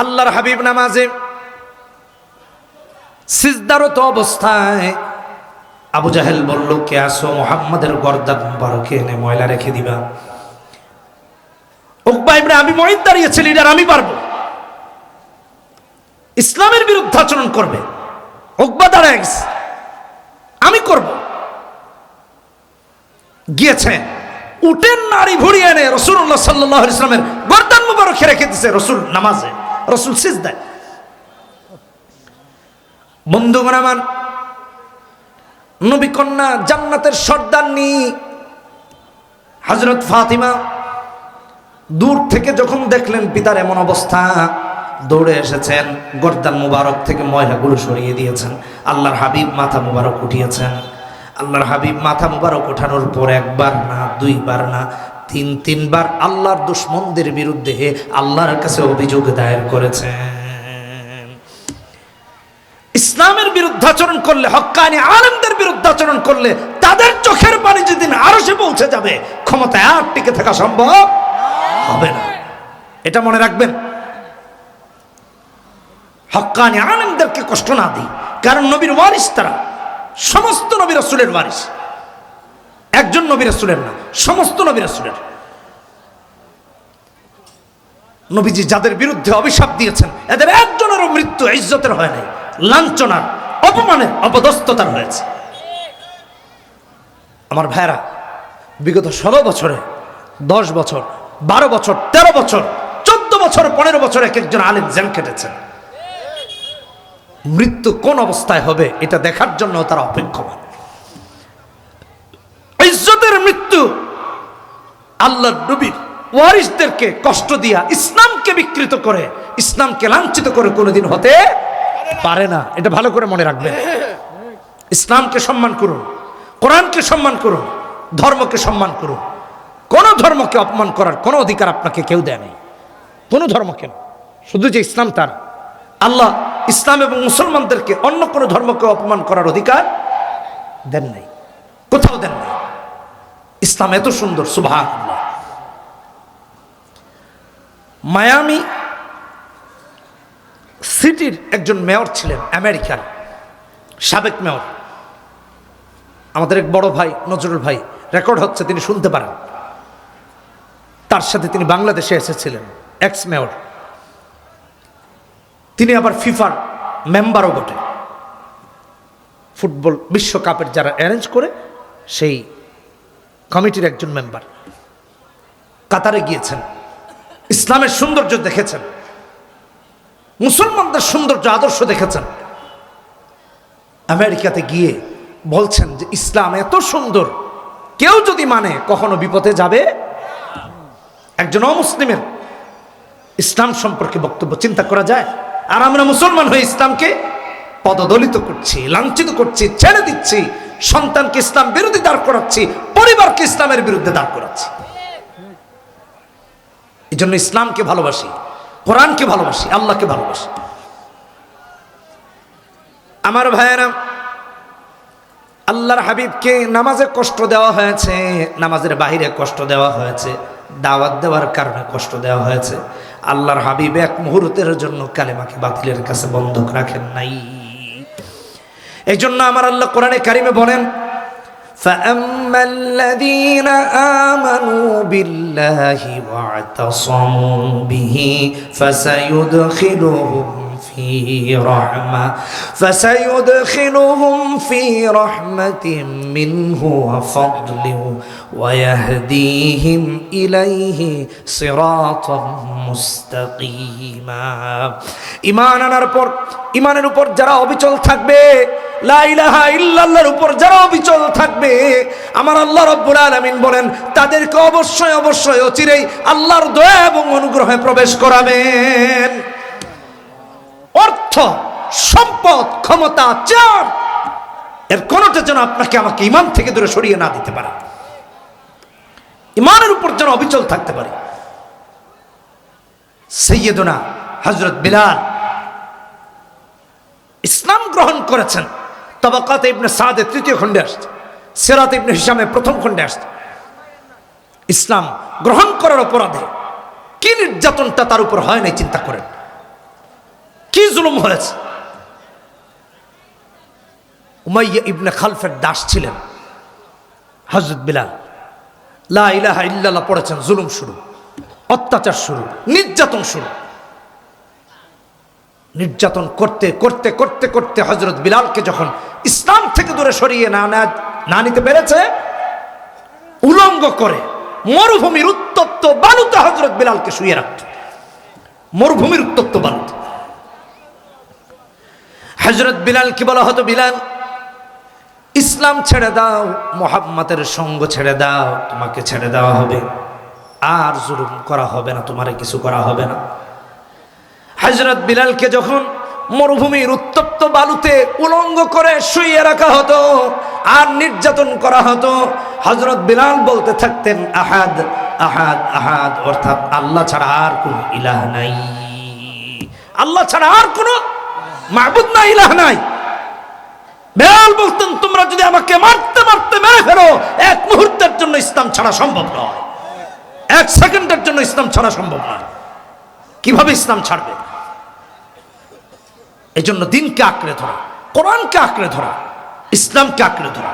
আল্লাহর হাবিব নামাজে সিজদারত অবস্থায় আবু জাহেল বলল, কে আসো? মুহাম্মাদের গর্দান মুবারকে এনে ময়লা রেখে দিবা। উকবা ইবনে আবি মুঈত দাঁড়িয়েছে, লিডার আমি পারবো। ইসলামের বিরুদ্ধে আচরণ করবে, উকবা দাঁড়ায় গেছে, আমি করব। গিয়েছে, উটের নাড়ি ভরিয়ে এনে রাসূলুল্লাহ সাল্লাল্লাহু আলাইহি ওয়াসাল্লামের গর্দান মুবারকে রেখে দিয়েছে। রাসূল নামাজে, রাসূল সিজদায়। বন্ধুগণ আমার, নবী কন্যা জান্নাতের সর্দারনি হযরত ফাতিমা দূর থেকে যখন দেখলেন পিতার এমন অবস্থা, দৌড়ে এসেছেন, গর্দান মুবারক থেকে ময়লাগুলো সরিয়ে দিয়েছেন। আল্লাহর হাবিব মাথা মুবারক উঠিয়েছেন। আল্লাহর হাবিব মাথা মুবারক ওঠানোর পর একবার না, দুইবার না, তিনবার আল্লাহর দুশমনদের বিরুদ্ধে আল্লাহর কাছে অভিযোগ দায়ের করেছেন। ইসলামের বিরুদ্ধে আচরণ করলে, হক্কানি আলেমদের বিরুদ্ধে আচরণ করলে তাদের চোখের পানি যেদিন আরশে পৌঁছে যাবে, ক্ষমতায় আর টিকে থাকা সম্ভব হবে না। এটা মনে রাখবেন। হক্কানি আলেমদেরকে কষ্ট না দিই, কারণ নবীর ওয়ারিস তারা, সমস্ত নবী রাসূলের ওয়ারিস, একজন নবী রাসূলের না, সমস্ত নবী রাসূলের। নবীজি যাদের বিরুদ্ধে অভিশাপ দিয়েছেন, এদের একজনেরও মৃত্যু ইজ্জতের হয় নাই, লাঞ্ছনার, অপমানের, অপদস্থতার হয়েছে। আমার ভাইরা, বিগত 16 বছরে 10 বছর, 12 বছর, 13 বছর, 14 বছর, 15 বছর এক একজন আলেম জেল কেটেছেন। মৃত্যু কোন অবস্থায় হবে এটা দেখার জন্য তারা অপেক্ষমান। ইজ্জতের মৃত্যু আল্লাহর নবীর ওয়ারিসদেরকে কষ্ট দিয়া, ইসলামকে বিকৃত করে, ইসলামকে লাঞ্ছিত করে কোনোদিন হতে পারে না। এটা ভালো করে মনে রাখবেন। ইসলামকে সম্মান করুন, কোরআনকে সম্মান করুন, ধর্মকে সম্মান করুন। কোন ধর্মকে অপমান করার কোন অধিকার আপনাকে কেউ দেয় নাই, কোন ধর্মকে না। শুধু যে ইসলাম তার, আল্লাহ ইসলাম এবং মুসলমানদেরকে অন্য কোন ধর্মকে অপমান করার অধিকার দেন নাই, কোথাও দেন নাই। ইসলাম এত সুন্দর, সুবহানাল্লাহ। মায়ামি সিটির একজন মেয়র ছিলেন, আমেরিকার সাবেক মেয়র। আমাদের এক বড় ভাই নজরুল ভাই, রেকর্ড হচ্ছে, তিনি শুনতে পারেন। তার সাথে তিনি বাংলাদেশে এসেছিলেন, এক্স মেয়র। তিনি আবার ফিফার মেম্বারও বটে, ফুটবল বিশ্বকাপের যারা অ্যারেঞ্জ করে সেই কমিটির একজন মেম্বার। কাতারে গিয়েছেন, ইসলামের সৌন্দর্য দেখেছেন, মুসলমানদের সৌন্দর্য আদর্শ দেখেছেন। আমেরিকাতে গিয়ে বলছেন যে ইসলাম এত সুন্দর, কেউ যদি মানে কখনো বিপদে যাবে। একজন অমুসলিমের ইসলাম সম্পর্কে বক্তব্য চিন্তা করা যায়? আর আমরা মুসলমান হয়ে ইসলামকে পদদলিত করছি, লাঞ্ছিত করছি, ছেড়ে দিচ্ছি, সন্তানকে ইসলাম বিরোধী দাঁড় করাচ্ছি, পরিবারকে ইসলামের বিরুদ্ধে দাঁড় করাচ্ছি। এই জন্য ইসলামকে ভালোবাসি, কোরআনকে ভালোবাসি, আল্লাহকে ভালোবাসি। আমার ভাইয়েরা, আল্লাহর হাবিবকে নামাজে কষ্ট দেওয়া হয়েছে, নামাজের বাহিরে কষ্ট দেওয়া হয়েছে, দাওয়াত দেওয়ার কারণে কষ্ট দেওয়া হয়েছে। আল্লাহর হাবিব এক মুহূর্তের জন্য কালেমাকে বাতিলের কাছে বন্ধক রাখেন নাই। এই জন্য আমার আল্লাহ কোরআনে কারিমে বলেন, فَأَمَّا الَّذِينَ آمَنُوا بِاللَّهِ وَاعْتَصَمُوا بِهِ فسيدخلهم في رحمة منه وفضل ويهديهم إليه صراطا مستقيما। ঈমানের উপর যারা অবিচল থাকবে, লা ইলাহা ইল্লাল্লাহর উপর যারা অবিচল থাকবে, আমার আল্লাহ রাব্বুল আলামিন বলেন তাদেরকে অবশ্যই অবশ্যই অচিরেই আল্লাহর দয়া এবং অনুগ্রহে প্রবেশ করাবেন। অর্থ, সম্পদ, ক্ষমতা, চার, এর কোনটা যেন আপনাকে আমাকে ঈমান থেকে দূরে সরিয়ে না দিতে পারে। ঈমানের উপর যেন অবিচল থাকতে পারে। সাইয়্যিদুনা হযরত বিলাল ইসলাম গ্রহণ করেছেন, তাবাকাত ইবনে সাদের 3য় খণ্ডে আসছে, সিরাত ইবনে হিশামের 1ম খণ্ডে আসছে। ইসলাম গ্রহণ করার অপরাধে কি নির্যাতনটা তার উপর হয় নাই চিন্তা করেন। কি জুলুম হয়েছে। উমাইয়া ইবনে খালফের দাস ছিলেন হযরত বিলাল। লা ইলাহা ইল্লাল্লাহ পড়েছেন, জুলুম শুরু, অত্যাচার শুরু, নির্যাতন শুরু। নির্যাতন করতে করতে করতে করতে হযরত বিলালকে যখন ইসলাম থেকে দূরে সরিয়ে না নিতে পেরেছে, উলঙ্গ করে মরুভূমির উত্তপ্ত বালুতে হযরত বিলালকে শুয়ে রাখত। মরুভূমির উত্তপ্ত বালুতে হযরত বিলালকে বলা হতো, বিলাল ইসলাম ছেড়ে দাও, মুহাম্মাদের সঙ্গ ছেড়ে দাও, তোমাকে ছেড়ে দেওয়া হবে, আর জুলুম করা হবে না, তোমারে কিছু করা হবে না। হযরত বিলালকে যখন মরুভূমির উত্তপ্ত বালুতে উলঙ্গ করে শুইয়ে রাখা হতো আর নির্যাতন করা হতো, হযরত বিলাল বলতে থাকতেন, আহাদ আহাদ আহাদ, অর্থাৎ আল্লাহ ছাড়া আর কোন ইলাহ নাই, আল্লাহ ছাড়া আর কোন মাবুদ নাই, ইলাহ নাই। বিলাল বলতেন, তোমরা যদি আমাকে মারতে মারতে মেরে ফেলো, এক মুহূর্তের জন্য ইসলাম ছাড়া সম্ভব নয়, এক সেকেন্ডের জন্য ইসলাম ছাড়া সম্ভব নয়। কিভাবে ইসলাম ছাড়বে? এই জন্য দিনকে আঁকড়ে ধরা, কোরআনকে আঁকড়ে ধরা, ইসলামকে আঁকড়ে ধরা।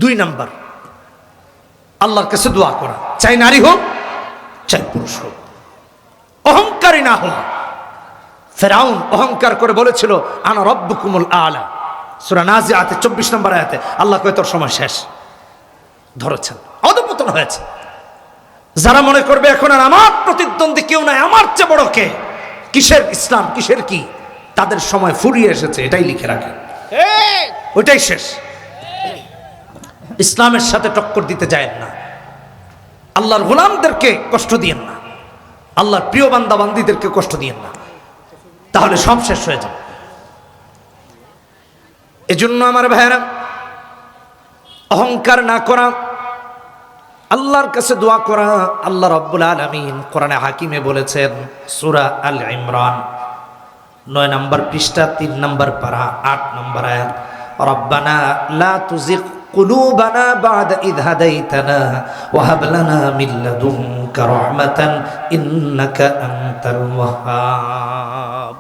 2 নাম্বার, আল্লাহর কাছে দোয়া করা, চাই নারী হোক চাই পুরুষ হোক, অহংকারী না হোক। ফেরাউন অহংকার করে বলেছিল, আনা রব্বুকুমুল আলা, সূরা নাজিআতে 24 নম্বর আয়াতে আল্লাহ কয়, তোর সময় শেষ। ধরেছেন, অধঃপতন হয়েছে। যারা মনে করবে এখন আর আমার প্রতিদ্বন্দ্বী কেউ নাই, আমার চেয়ে বড় কে, কিসের ইসলাম কিসের কি, তাদের সময় ফুরিয়ে এসেছে, এটাই লিখে রাখে, ওইটাই শেষ। ইসলামের সাথে টক্কর দিতে যায়েন না, আল্লাহর গোলামদেরকে কষ্ট দিয়েন না, আল্লাহর প্রিয় বান্দা বান্দীদেরকে কষ্ট দিয়েন না, তাহলে সব শেষ হয়ে যাবে। এজন্য আমার ভাইয়েরা, অহংকার না করা, আল্লাহর কাছে দোয়া করা। আল্লাহ রাব্বুল আলামিন কোরআনে হাকিমে বলেছেন, সূরা আল ইমরান 9 নম্বর পৃষ্ঠা 3 নম্বর পারা 8 নম্বর আয়াত, রব্বানা লা তুজিগ কুলুবানা বা'দা ইয হাদাইতানা ওয়া হাব লানা মিন লাদুনকা রাহমাতান ইন্নাকা আনতাল ওয়াহ্হাব।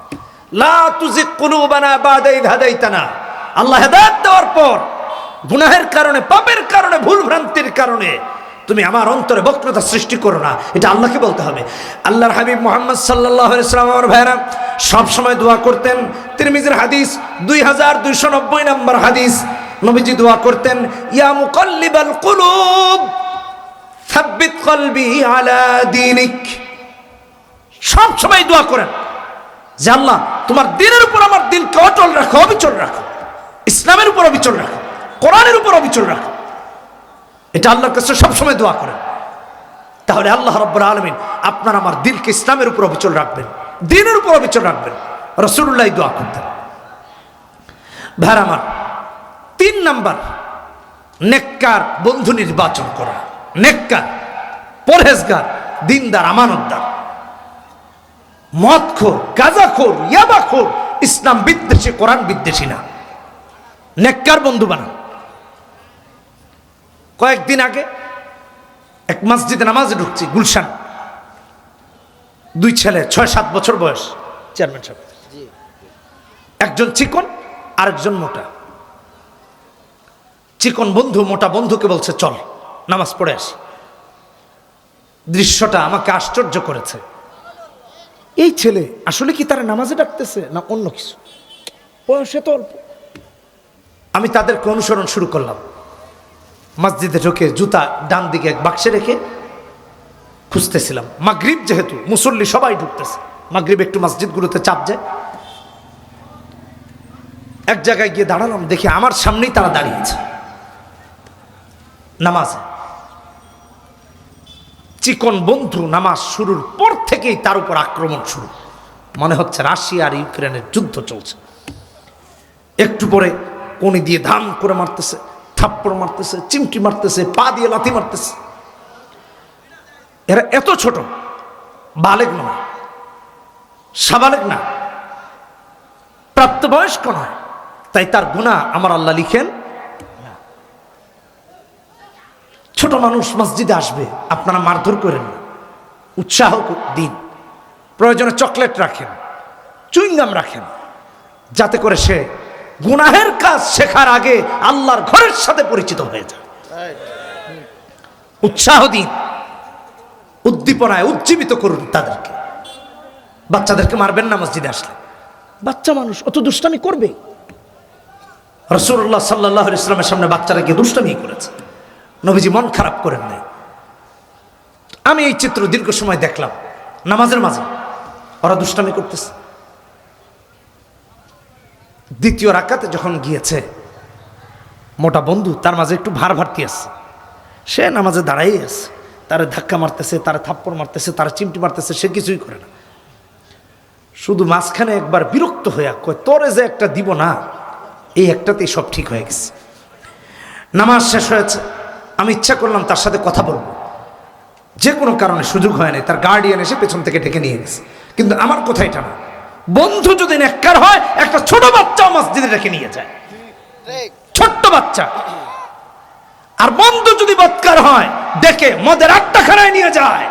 লা তুজিগ কুলুবানা বা'দা ইয হাদাইতানা, আল্লাহ হেদায়েত দেওয়ার পর গুনাহের কারণে, পাপের কারণে, ভুল ভ্রান্তির কারণে তুমি আমার অন্তরে বক্রতা সৃষ্টি করো না, এটা আল্লাহকে বলতে হবে। আল্লাহর হাবিব মুহাম্মদ সাল্লাল্লাহু আলাইহি ওয়াসাল্লাম আমার ভাইরা সব সময় দোয়া করতেন। তিরমিজির হাদিস 2290 নম্বর হাদিস, নবীজি দোয়া করতেন, ইয়া মুকাল্লিবাল কুলুব সাব্বিত কলবি আলা দীনিক। সব সময় দোয়া করেন যে আল্লাহ তোমার দ্বীনের উপর আমার দিলকে অটল রাখো, অবিচল রাখো, ইসলামের উপর অবিচল রাখো, কোরআনের উপর অবিচল রাখো। এটা আল্লাহর কাছে সবসময় দোয়া করেন, তাহলে আল্লাহ রাব্বুল আলামিন আপনার আমার দিলকে ইসলামের উপর অবিচল রাখবেন, দ্বীনের উপর অবিচল রাখবেন। রাসূলুল্লাহ দোয়া করতেন। ভাইরা আমার, 3 নাম্বার, নেককার বন্ধু নির্বাচন করা। নেককার, পরহেজগার, দিনদার, আমানতদার। মদখোর, গাঁজাখোর, ইয়াবাখোর, ইসলাম বিদ্বেষী, কোরআন বিদ্বেষী না। নেককার বন্ধু বানান। কয়েকদিন আগে এক মসজিদে নামাজে ঢুকছি, গুলশান। 2 ছেলে, 6-7 বছর বয়স, চেয়ারম্যান সাহেব, একজন চিকন আরেকজন মোটা। চিকন বন্ধু মোটা বন্ধুকে বলছে, চল নামাজ পড়ে আসি। দৃশ্যটা আমাকে আশ্চর্য করেছে। এই ছেলে আসলে কি তারা নামাজে ডাকতেছে না অন্য কিছু, বয়সে তো অল্প। আমি তাদেরকে অনুসরণ শুরু করলাম। মসজিদে ঢুকে জুতা ডান দিকে এক বাক্সে রেখে খুঁজতেছিলাম। মাগরিব যেহেতু, মুসল্লি সবাই ঢুকতেছে, মাগরিব একটু মসজিদগুলোতে চাপ যায়। এক জায়গায় গিয়ে দাঁড়ালাম, দেখি আমার সামনেই তারা দাঁড়িয়েছে নামাজে। চিকন বন্ধু নামাজ শুরুর পর থেকেই তার উপর আক্রমণ শুরু, মনে হচ্ছে রাশিয়া আর ইউক্রেনের যুদ্ধ চলছে। একটু পরে কোনি দিয়ে ধাম করে মারতেছে, থাপ্পড় মারতেছে, চিমটি মারতেছে, পা দিয়ে লাথি মারতেছে। এরা এত ছোট, বালেগ নয়, সাবালেগ না, প্রাপ্তবয়স্ক নয়, তাই তার গুনাহ আমার আল্লাহ লিখেন না। ছোট মানুষ মসজিদে আসবে, আপনারা মারধর করেন না, উৎসাহ দিন, প্রয়োজনে চকলেট রাখেন, চুইংগাম রাখেন, যাতে করে সে গুনাহের কাজ শেখার আগে আল্লাহর ঘরের সাথে পরিচিত হয়ে যায়। উৎসাহ দিন, উদ্দীপনায় উজ্জীবিত করুন তাদেরকে। বাচ্চাদেরকে মারবেন না মসজিদে আসলে, বাচ্চা মানুষ অত দুষ্টামি করবে। রাসূলুল্লাহ সাল্লাল্লাহু আলাইহি ওয়াসাল্লামের সামনে বাচ্চারা গিয়ে দুষ্টামি করেছে, নবীজি মন খারাপ করেন নাই। আমি এই চিত্র দীর্ঘ সময় দেখলাম, নামাজের মাঝে ওরা দুষ্টামি করতেছে। দ্বিতীয় রাকাতে যখন গিয়েছে, মোটা বন্ধু তার মাঝে একটু ভার ভারতি আছে, সে নামাজে দাঁড়াই আছে, তারা ধাক্কা মারতেছে, তারা থাপ্পড় মারতেছে, তারা চিমটি মারতেছে, সে কিছুই করে না। শুধু মাঝখানে একবার বিরক্ত হয়ে কয়, তোরে যে একটা দিব না, এই একটাতেই সব ঠিক হয়ে গেছে। নামাজ শেষ হয়েছে, আমি ইচ্ছা করলাম তার সাথে কথা বলবো, যে কোনো কারণে সুযোগ হয় নাই। তার গার্ডিয়ান এসে পেছন থেকে ডেকে নিয়ে গেছে। কিন্তু আমার কথা এটা না, বন্ধু যদি নেককার হয়, একটা ছোট বাচ্চাও মসজিদে ডেকে নিয়ে যায়, ছোট্ট বাচ্চা। আর বন্ধু যদি বদকার হয়, ডেকে মদের আড্ডাখানায় নিয়ে যায়।